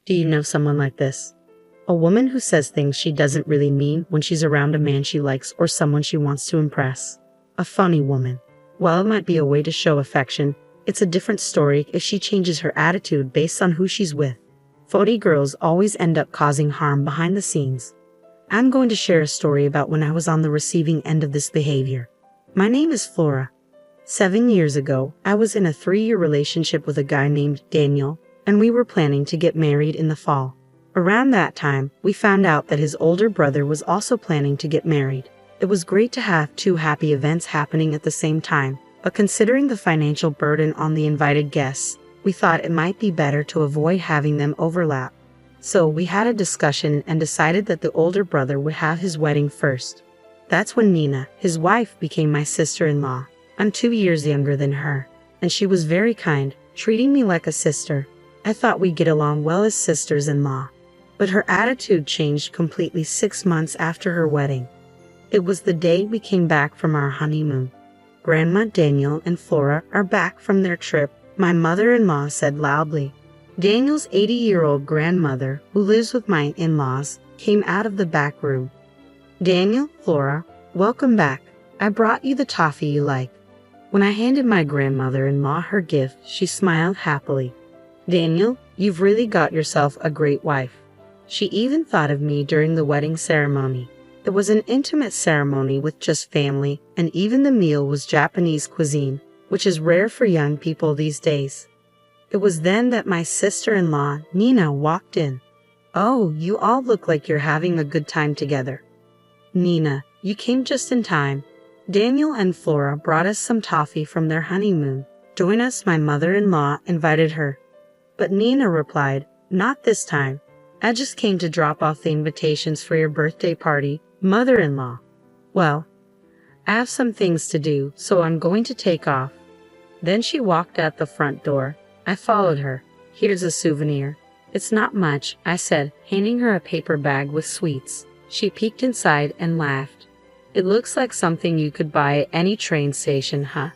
Do you know someone like this? A woman who says things she doesn't really mean when she's around a man she likes or someone she wants to impress. A funny woman. While it might be a way to show affection, it's a different story if she changes her attitude based on who she's with. Phony girls always end up causing harm behind the scenes. I'm going to share a story about when I was on the receiving end of this behavior. My name is Flora. 7 years ago, I was in a 3-year relationship with a guy named Daniel, and we were planning to get married in the fall. Around that time, we found out that his older brother was also planning to get married. It was great to have 2 happy events happening at the same time, but considering the financial burden on the invited guests, we thought it might be better to avoid having them overlap. So we had a discussion and decided that the older brother would have his wedding first. That's when Nina, his wife, became my sister-in-law. I'm 2 years younger than her, and she was very kind, treating me like a sister. I thought we'd get along well as sisters-in-law. But her attitude changed completely 6 months after her wedding. It was the day we came back from our honeymoon. Grandma, Daniel, and Flora are back from their trip, my mother-in-law said loudly. Daniel's 80-year-old grandmother, who lives with my in-laws, came out of the back room. Daniel, Flora, welcome back. I brought you the toffee you like. When I handed my grandmother-in-law her gift, she smiled happily. Daniel, you've really got yourself a great wife. She even thought of me during the wedding ceremony. It was an intimate ceremony with just family, and even the meal was Japanese cuisine, which is rare for young people these days. It was then that my sister-in-law, Nina, walked in. Oh, you all look like you're having a good time together. Nina, you came just in time. Daniel and Flora brought us some toffee from their honeymoon. Join us, my mother-in-law invited her. But Nina replied, not this time. I just came to drop off the invitations for your birthday party, mother-in-law. Well, I have some things to do, so I'm going to take off. Then she walked out the front door. I followed her. Here's a souvenir. It's not much, I said, handing her a paper bag with sweets. She peeked inside and laughed. It looks like something you could buy at any train station, huh?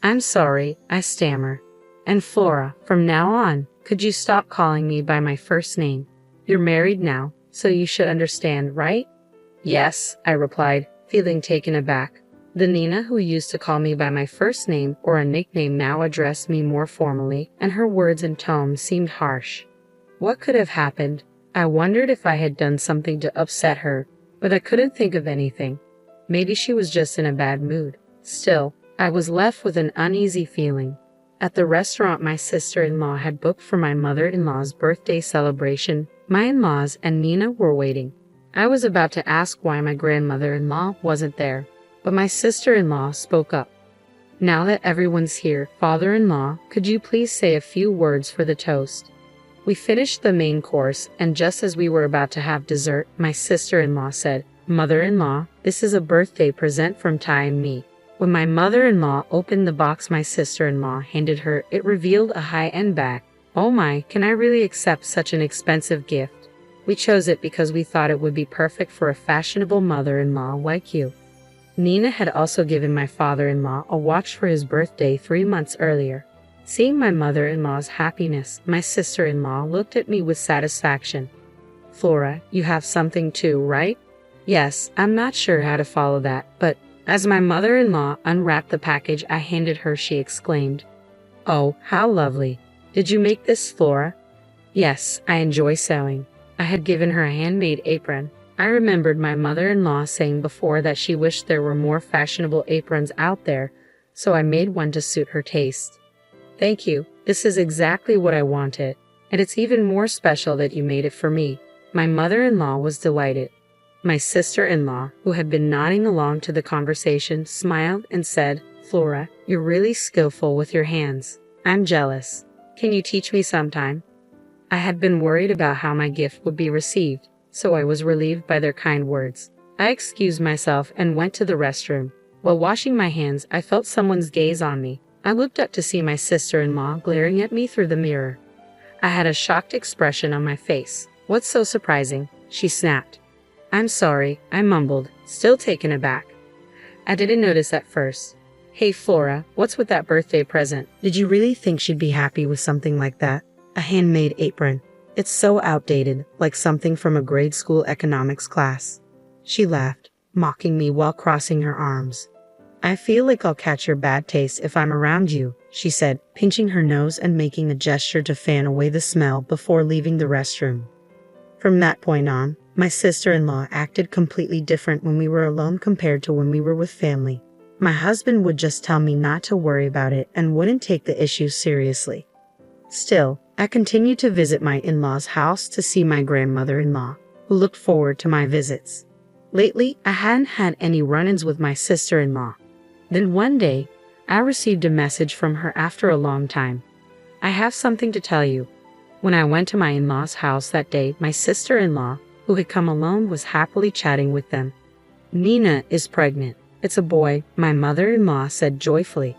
I'm sorry, I stammer. And Flora, from now on, could you stop calling me by my first name? You're married now, so you should understand, right? Yes, I replied, feeling taken aback. The Nina who used to call me by my first name or a nickname now addressed me more formally, and her words and tone seemed harsh. What could have happened? I wondered if I had done something to upset her, but I couldn't think of anything. Maybe she was just in a bad mood. Still, I was left with an uneasy feeling. At the restaurant my sister-in-law had booked for my mother-in-law's birthday celebration, my in-laws and Nina were waiting. I was about to ask why my grandmother-in-law wasn't there, but my sister-in-law spoke up. Now that everyone's here, father-in-law, could you please say a few words for the toast? We finished the main course, and just as we were about to have dessert, my sister-in-law said, Mother-in-law, this is a birthday present from Ty and me. When my mother-in-law opened the box my sister-in-law handed her, it revealed a high-end bag. Oh my, can I really accept such an expensive gift? We chose it because we thought it would be perfect for a fashionable mother-in-law like you. Nina had also given my father-in-law a watch for his birthday 3 months earlier. Seeing my mother-in-law's happiness, my sister-in-law looked at me with satisfaction. Flora, you have something too, right? Yes, I'm not sure how to follow that, but as my mother-in-law unwrapped the package I handed her, she exclaimed, Oh, how lovely. Did you make this, Flora? Yes, I enjoy sewing. I had given her a handmade apron. I remembered my mother-in-law saying before that she wished there were more fashionable aprons out there, so I made one to suit her taste. Thank you. This is exactly what I wanted, and it's even more special that you made it for me. My mother-in-law was delighted. My sister-in-law, who had been nodding along to the conversation, smiled and said, Flora, you're really skillful with your hands. I'm jealous. Can you teach me sometime? I had been worried about how my gift would be received, so I was relieved by their kind words. I excused myself and went to the restroom. While washing my hands, I felt someone's gaze on me. I looked up to see my sister-in-law glaring at me through the mirror. I had a shocked expression on my face. What's so surprising? She snapped. I'm sorry, I mumbled, still taken aback. I didn't notice at first. Hey Flora, what's with that birthday present? Did you really think she'd be happy with something like that? A handmade apron. It's so outdated, like something from a grade school economics class. She laughed, mocking me while crossing her arms. I feel like I'll catch your bad taste if I'm around you, she said, pinching her nose and making a gesture to fan away the smell before leaving the restroom. From that point on, my sister-in-law acted completely different when we were alone compared to when we were with family. My husband would just tell me not to worry about it and wouldn't take the issue seriously. Still, I continued to visit my in-laws' house to see my grandmother-in-law, who looked forward to my visits. Lately, I hadn't had any run-ins with my sister-in-law. Then one day, I received a message from her after a long time. I have something to tell you. When I went to my in-laws' house that day, my sister-in-law, who had come alone, was happily chatting with them. Nina is pregnant. It's a boy, my mother-in-law said joyfully.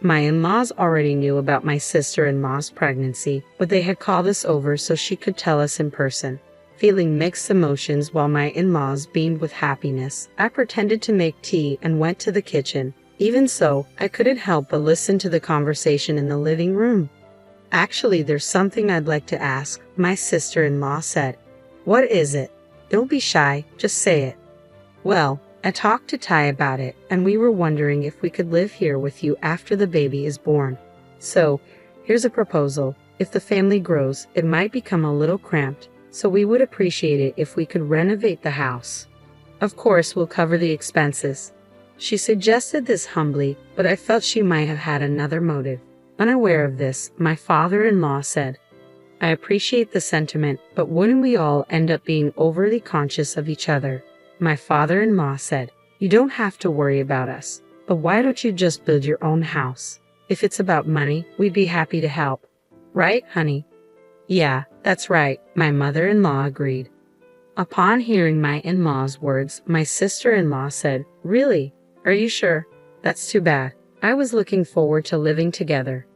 My in-laws already knew about my sister-in-law's pregnancy, but they had called us over so she could tell us in person. Feeling mixed emotions while my in-laws beamed with happiness, I pretended to make tea and went to the kitchen. Even so, I couldn't help but listen to the conversation in the living room. Actually, there's something I'd like to ask, my sister-in-law said. What is it? Don't be shy, just say it. Well, I talked to Ty about it, and we were wondering if we could live here with you after the baby is born. So, here's a proposal. If the family grows, it might become a little cramped, so we would appreciate it if we could renovate the house. Of course, we'll cover the expenses. She suggested this humbly, but I felt she might have had another motive. Unaware of this, my father-in-law said, I appreciate the sentiment, but wouldn't we all end up being overly conscious of each other? My father-in-law said, you don't have to worry about us, but why don't you just build your own house? If it's about money, we'd be happy to help. Right, honey? Yeah, that's right, my mother-in-law agreed. Upon hearing my in-law's words, my sister-in-law said, really? Are you sure? That's too bad. I was looking forward to living together.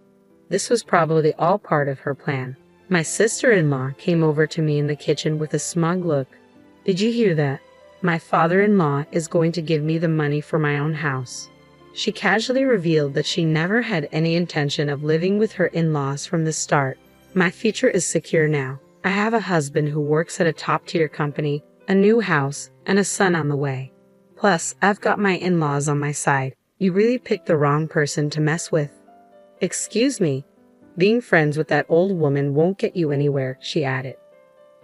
This was probably all part of her plan. My sister-in-law came over to me in the kitchen with a smug look. Did you hear that? My father-in-law is going to give me the money for my own house. She casually revealed that she never had any intention of living with her in-laws from the start. My future is secure now. I have a husband who works at a top-tier company, a new house, and a son on the way. Plus, I've got my in-laws on my side. You really picked the wrong person to mess with. Excuse me. Being friends with that old woman won't get you anywhere, she added.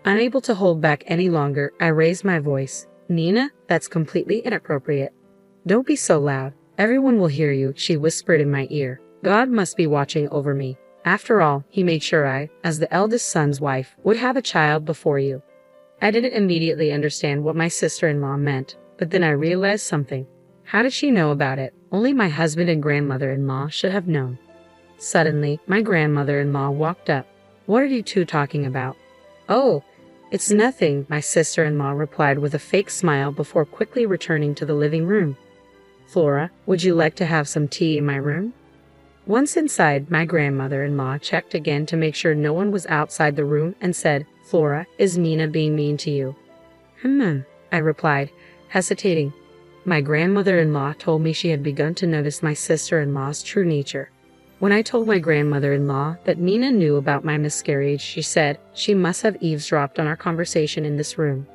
Unable to hold back any longer, I raised my voice. Nina, that's completely inappropriate. Don't be so loud. Everyone will hear you, she whispered in my ear. God must be watching over me. After all, he made sure I, as the eldest son's wife, would have a child before you. I didn't immediately understand what my sister-in-law meant, but then I realized something. How did she know about it? Only my husband and grandmother-in-law should have known. Suddenly, my grandmother-in-law walked up. What are you two talking about? Oh, it's nothing, my sister-in-law replied with a fake smile before quickly returning to the living room. Flora, would you like to have some tea in my room? Once inside, my grandmother-in-law checked again to make sure no one was outside the room and said, Flora, is Nina being mean to you? I replied, hesitating. My grandmother-in-law told me she had begun to notice my sister-in-law's true nature. When I told my grandmother-in-law that Nina knew about my miscarriage, she said she must have eavesdropped on our conversation in this room.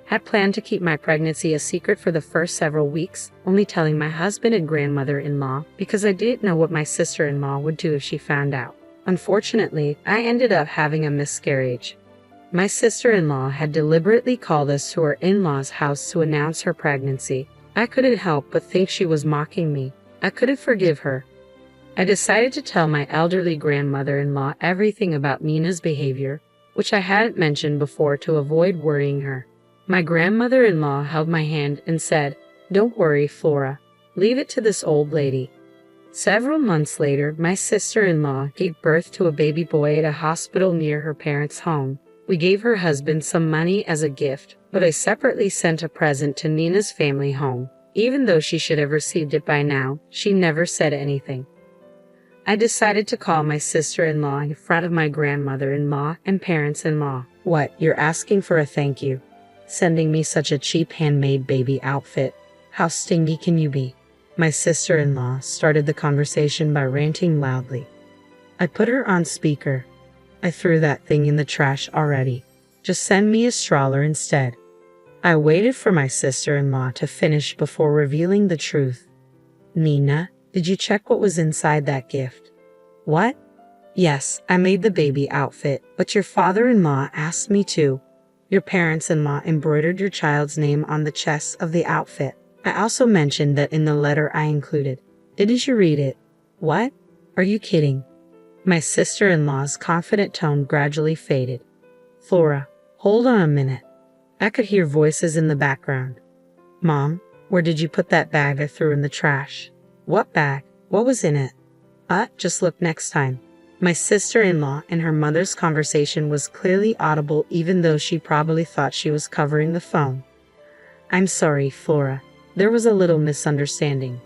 Had planned to keep my pregnancy a secret for the first several weeks, only telling my husband and grandmother-in-law because I didn't know what my sister-in-law would do if she found out. Unfortunately, I ended up having a miscarriage. My sister-in-law had deliberately called us to her in-laws' house to announce her pregnancy. I couldn't help but think she was mocking me. I couldn't forgive her. I decided to tell my elderly grandmother-in-law everything about Nina's behavior, which I hadn't mentioned before to avoid worrying her. My grandmother-in-law held my hand and said, Don't worry, Flora. Leave it to this old lady. Several months later, my sister-in-law gave birth to a baby boy at a hospital near her parents' home. We gave her husband some money as a gift, but I separately sent a present to Nina's family home. Even though she should have received it by now, she never said anything. I decided to call my sister-in-law in front of my grandmother-in-law and parents-in-law. What, you're asking for a thank you? Sending me such a cheap handmade baby outfit? How stingy can you be? My sister-in-law started the conversation by ranting loudly. I put her on speaker. I threw that thing in the trash already. Just send me a stroller instead. I waited for my sister-in-law to finish before revealing the truth. Nina, did you check what was inside that gift? What? Yes, I made the baby outfit, but your father-in-law asked me to. Your parents-in-law embroidered your child's name on the chest of the outfit. I also mentioned that in the letter I included. Didn't you read it? What? Are you kidding? My sister-in-law's confident tone gradually faded. Flora, hold on a minute. I could hear voices in the background. Mom, where did you put that bag I threw in the trash? What bag? What was in it? Just look next time. My sister-in-law and her mother's conversation was clearly audible even though she probably thought she was covering the phone. I'm sorry, Flora. There was a little misunderstanding.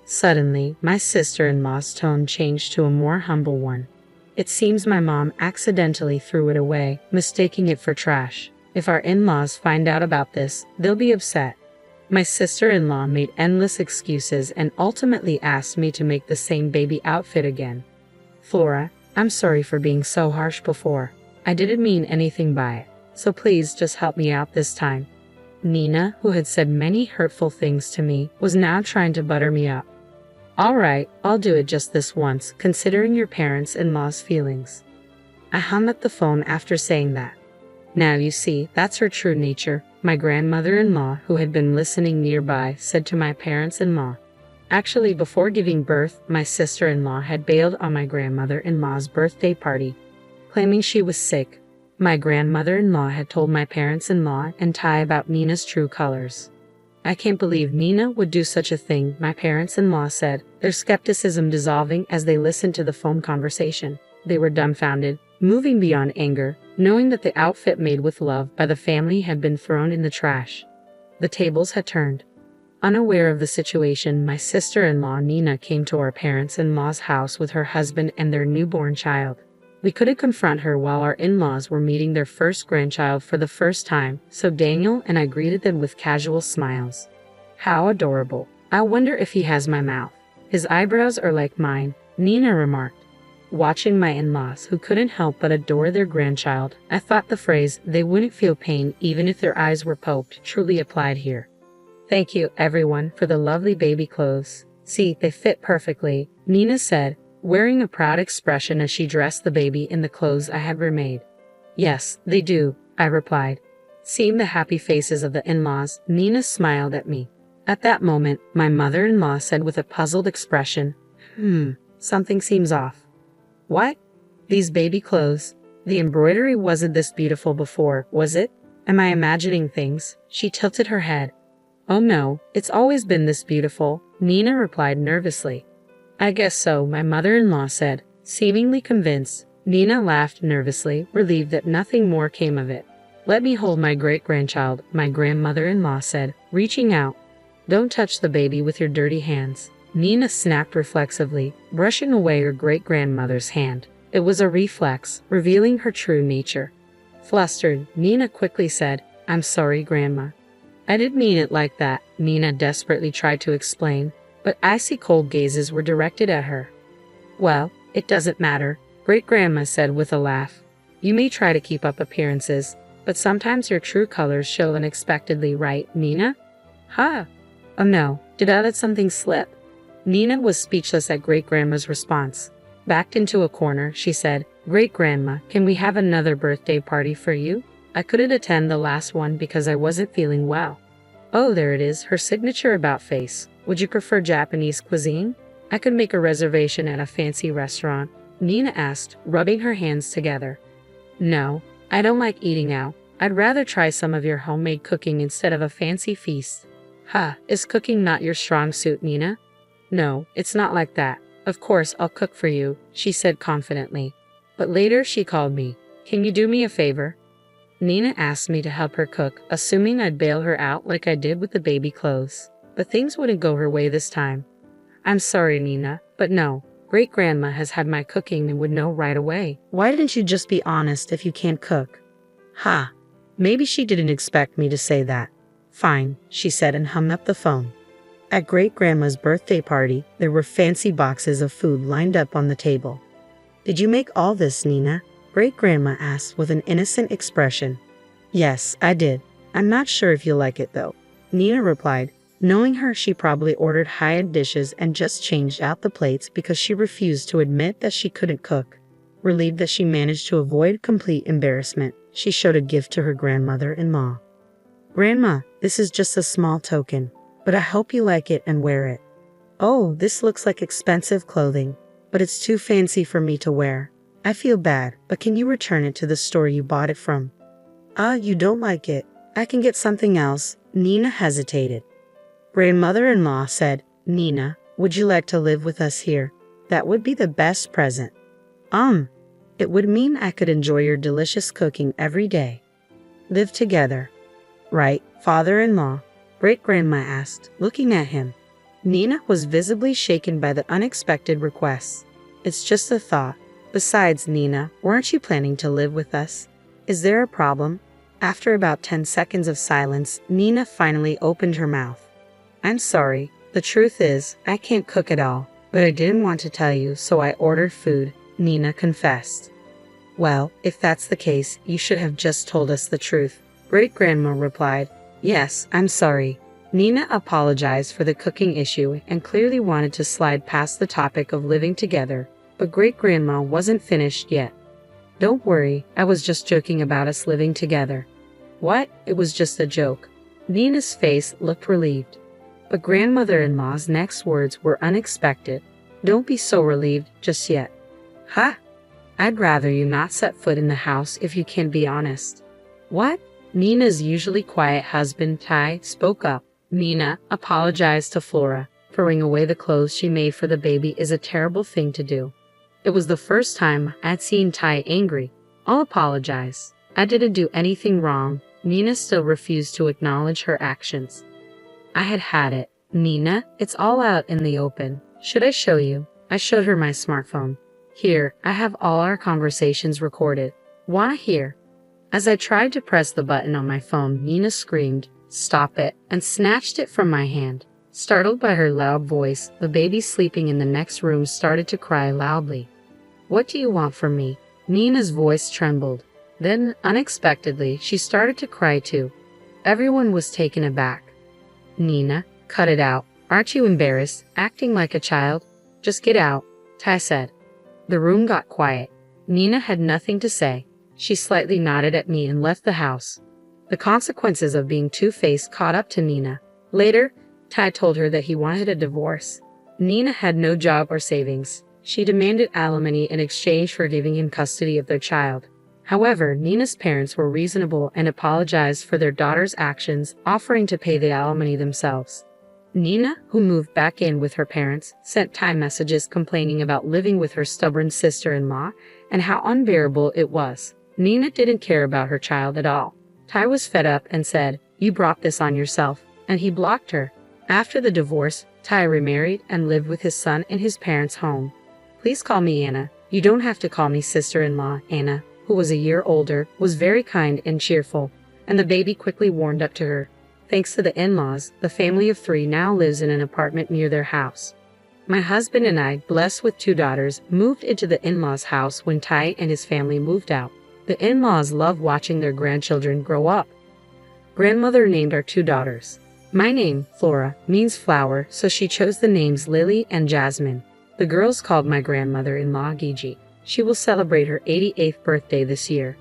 Suddenly, my sister-in-law's tone changed to a more humble one. It seems my mom accidentally threw it away, mistaking it for trash. If our in-laws find out about this, they'll be upset. My sister-in-law made endless excuses and ultimately asked me to make the same baby outfit again. Flora, I'm sorry for being so harsh before. I didn't mean anything by it, so please just help me out this time. Nina, who had said many hurtful things to me, was now trying to butter me up. All right, I'll do it just this once, considering your parents-in-law's feelings. I hung up the phone after saying that. Now you see, that's her true nature, my grandmother-in-law, who had been listening nearby, said to my parents-in-law. Actually, before giving birth, my sister-in-law had bailed on my grandmother-in-law's birthday party, claiming she was sick. My grandmother-in-law had told my parents-in-law and Ty about Nina's true colors. I can't believe Nina would do such a thing, my parents-in-law said, their skepticism dissolving as they listened to the phone conversation. They were dumbfounded, moving beyond anger, knowing that the outfit made with love by the family had been thrown in the trash. The tables had turned. Unaware of the situation, my sister-in-law Nina came to our parents-in-law's house with her husband and their newborn child. We couldn't confront her while our in-laws were meeting their first grandchild for the first time, so Daniel and I greeted them with casual smiles. How adorable. I wonder if he has my mouth. His eyebrows are like mine, Nina remarked. Watching my in-laws, who couldn't help but adore their grandchild, I thought the phrase, they wouldn't feel pain even if their eyes were poked, truly applied here. Thank you, everyone, for the lovely baby clothes. See, they fit perfectly, Nina said, wearing a proud expression as she dressed the baby in the clothes I had remade. Yes, they do, I replied. Seeing the happy faces of the in-laws, Nina smiled at me. At that moment, my mother-in-law said with a puzzled expression, something seems off. What? These baby clothes? The embroidery wasn't this beautiful before, was it? Am I imagining things? She tilted her head. Oh no, it's always been this beautiful, Nina replied nervously. I guess so, my mother-in-law said, seemingly convinced. Nina laughed nervously, relieved that nothing more came of it. Let me hold my great-grandchild, my grandmother-in-law said, reaching out. Don't touch the baby with your dirty hands. Nina snapped reflexively, brushing away her great-grandmother's hand. It was a reflex, revealing her true nature. Flustered, Nina quickly said, I'm sorry, Grandma. I didn't mean it like that, Nina desperately tried to explain, but icy cold gazes were directed at her. Well, it doesn't matter, Great-Grandma said with a laugh. You may try to keep up appearances, but sometimes your true colors show unexpectedly, right, Nina? Ha! Oh no, did I let something slip? Nina was speechless at Great-Grandma's response. Backed into a corner, she said, Great-Grandma, can we have another birthday party for you? I couldn't attend the last one because I wasn't feeling well. Oh, there it is, her signature about face. Would you prefer Japanese cuisine? I could make a reservation at a fancy restaurant, Nina asked, rubbing her hands together. No, I don't like eating out. I'd rather try some of your homemade cooking instead of a fancy feast. Is cooking not your strong suit, Nina? No, it's not like that. Of course, I'll cook for you, she said confidently. But later she called me. Can you do me a favor? Nina asked me to help her cook, assuming I'd bail her out like I did with the baby clothes. But things wouldn't go her way this time. I'm sorry, Nina, but no. Great-Grandma has had my cooking and would know right away. Why didn't you just be honest if you can't cook? Maybe she didn't expect me to say that. Fine, she said and hung up the phone. At Great-Grandma's birthday party, there were fancy boxes of food lined up on the table. Did you make all this, Nina? Great-grandma asked with an innocent expression. Yes, I did. I'm not sure if you'll like it though, Nina replied. Knowing her, she probably ordered high-end dishes and just changed out the plates because she refused to admit that she couldn't cook. Relieved that she managed to avoid complete embarrassment, she showed a gift to her grandmother-in-law. Grandma, this is just a small token, but I hope you like it and wear it. Oh, this looks like expensive clothing, but it's too fancy for me to wear. I feel bad, but can you return it to the store you bought it from? You don't like it. I can get something else. Nina hesitated. Grandmother-in-law said, Nina, would you like to live with us here? That would be the best present. It would mean I could enjoy your delicious cooking every day. Live together. Right, father-in-law? Great-grandma asked, looking at him. Nina was visibly shaken by the unexpected request. It's just a thought. Besides, Nina, weren't you planning to live with us? Is there a problem? After about 10 seconds of silence, Nina finally opened her mouth. I'm sorry. The truth is, I can't cook at all, but I didn't want to tell you, so I ordered food, Nina confessed. Well, if that's the case, you should have just told us the truth, Great-grandma replied. Yes, I'm sorry. Nina apologized for the cooking issue and clearly wanted to slide past the topic of living together, but Great-grandma wasn't finished yet. Don't worry, I was just joking about us living together. What? It was just a joke. Nina's face looked relieved. But grandmother-in-law's next words were unexpected. Don't be so relieved just yet. Huh? I'd rather you not set foot in the house if you can be honest. What? Nina's usually quiet husband, Ty, spoke up. Nina apologized to Flora. Throwing away the clothes she made for the baby is a terrible thing to do. It was the first time I'd seen Ty angry. I'll apologize. I didn't do anything wrong. Nina still refused to acknowledge her actions. I had it. Nina, it's all out in the open. Should I show you? I showed her my smartphone. Here, I have all our conversations recorded. Wanna hear? As I tried to press the button on my phone, Nina screamed, "Stop it," and snatched it from my hand. Startled by her loud voice, the baby sleeping in the next room started to cry loudly. What do you want from me? Nina's voice trembled. Then, unexpectedly, she started to cry too. Everyone was taken aback. Nina, cut it out. Aren't you embarrassed, acting like a child? Just get out, Ty said. The room got quiet. Nina had nothing to say. She slightly nodded at me and left the house. The consequences of being two-faced caught up to Nina. Later, Ty told her that he wanted a divorce. Nina had no job or savings. She demanded alimony in exchange for giving him custody of their child. However, Nina's parents were reasonable and apologized for their daughter's actions, offering to pay the alimony themselves. Nina, who moved back in with her parents, sent Ty messages complaining about living with her stubborn sister-in-law and how unbearable it was. Nina didn't care about her child at all. Ty was fed up and said, "You brought this on yourself," and he blocked her. After the divorce, Ty remarried and lived with his son in his parents' home. Please call me Anna. You don't have to call me sister-in-law. Anna, who was a year older, was very kind and cheerful, and the baby quickly warmed up to her. Thanks to the in-laws, the family of 3 now lives in an apartment near their house. My husband and I, blessed with 2 daughters, moved into the in-laws' house when Ty and his family moved out. The in-laws love watching their grandchildren grow up. Grandmother named our 2 daughters. My name, Flora, means flower, so she chose the names Lily and Jasmine. The girls called my grandmother-in-law Gigi. She will celebrate her 88th birthday this year.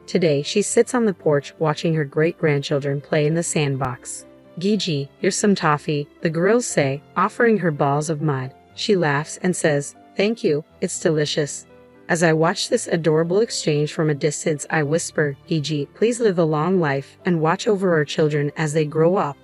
Today, she sits on the porch watching her great-grandchildren play in the sandbox. Gigi, here's some toffee, the girls say, offering her balls of mud. She laughs and says, "Thank you, it's delicious." As I watch this adorable exchange from a distance, I whisper, "Gigi, please live a long life and watch over our children as they grow up."